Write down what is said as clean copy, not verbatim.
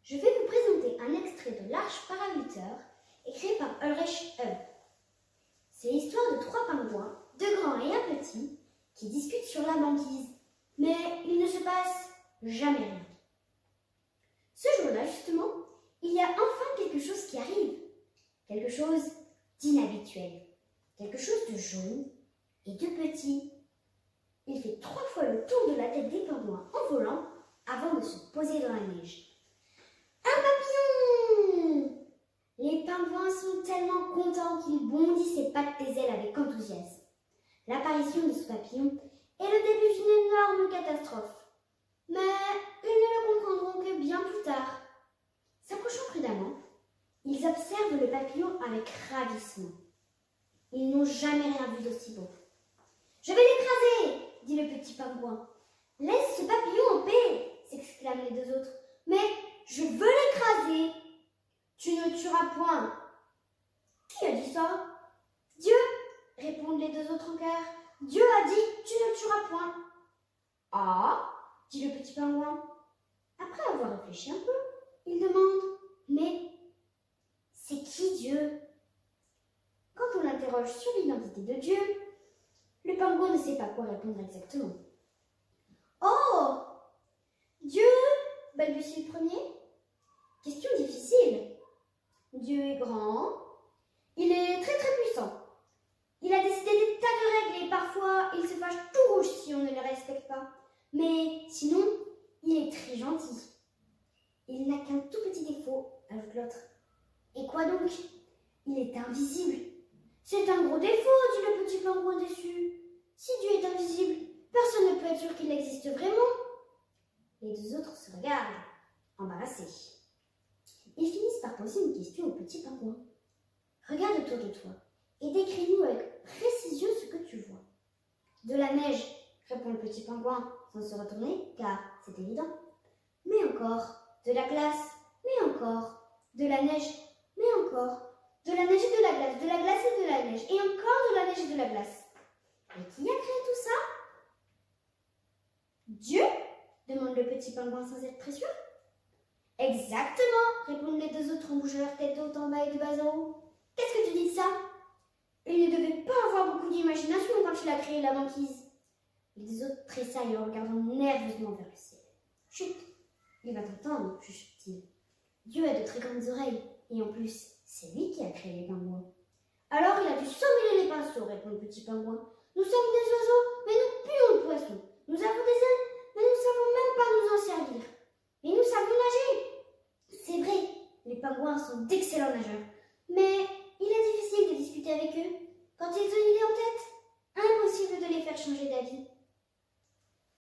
Je vais vous présenter un extrait de L'Arche Paraglitter, écrit par Ulrich Hub. C'est l'histoire de 3 pingouins, 2 grands et un petit, qui discutent sur la banquise. Mais il ne se passe jamais rien. Ce jour-là, justement, il y a enfin quelque chose qui arrive. Quelque chose d'inhabituel. Quelque chose de jaune et de petit. Il fait 3 fois le tour de la tête des pingouins en volant avant de se poser dans la neige. Un papillon! Les pingouins sont tellement contents qu'ils bondissent et battent des ailes avec enthousiasme. L'apparition de ce papillon est le début d'une énorme catastrophe. Mais ils ne le comprendront que bien plus tard. S'approchant prudemment, ils observent le papillon avec ravissement. Ils n'ont jamais rien vu d'aussi beau. « Je vais l'écraser !» dit le petit pingouin. « Laisse ce papillon en paix !» s'exclament les 2 autres. « Mais je veux l'écraser !»« Tu ne tueras point !»« Qui a dit ça ?»« Dieu !» répondent les 2 autres en chœur. « Dieu a dit, tu ne tueras point !»« Ah !» dit le petit pingouin. Après avoir réfléchi un peu, il demande « Mais c'est qui Dieu ?» Quand on l'interroge sur l'identité de Dieu, le pingouin ne sait pas quoi répondre exactement. « Oh ! Dieu !» balbutie le premier. Question difficile. Dieu est grand, il est très très puissant. Il a décidé des tas de règles et parfois il se fâche tout rouge si on ne les respecte pas. Mais sinon, il est très gentil. Il n'a qu'un tout petit défaut, ajoute l'autre. Et quoi donc? Il est invisible. C'est un gros défaut, dit le petit pingouin déçu. Si Dieu est invisible, personne ne peut être sûr qu'il existe vraiment. Les 2 autres se regardent, embarrassés. Ils finissent par poser une question au petit pingouin. Regarde autour de toi et décris-nous avec précision ce que tu vois. De la neige, répond le petit pingouin sans se retourner, car c'est évident. Mais encore, de la glace, mais encore, de la neige, mais encore, de la neige et de la glace et de la neige, et encore de la neige et de la glace. Et qui a créé tout ça? Dieu? Demande le petit pingouin sans être très sûr. Exactement, répondent les 2 autres en bougeant leur tête haut en bas et de bas en haut. Qu'est-ce que tu dis de ça? Il ne devait pas avoir beaucoup d'imagination quand il a créé la banquise. Les 2 autres tressaillent en regardant nerveusement vers le ciel. Chut, il va t'entendre, chuchote-t-il. Dieu a de très grandes oreilles, et en plus, c'est lui qui a créé les pingouins. Alors il a dû s'emmêler les pinceaux, répond le petit pingouin. Nous sommes des oiseaux, mais nous puons le poisson. Nous avons des ailes, mais nous ne savons même pas nous en servir. Mais nous savons nager. C'est vrai, les pingouins sont d'excellents nageurs. Mais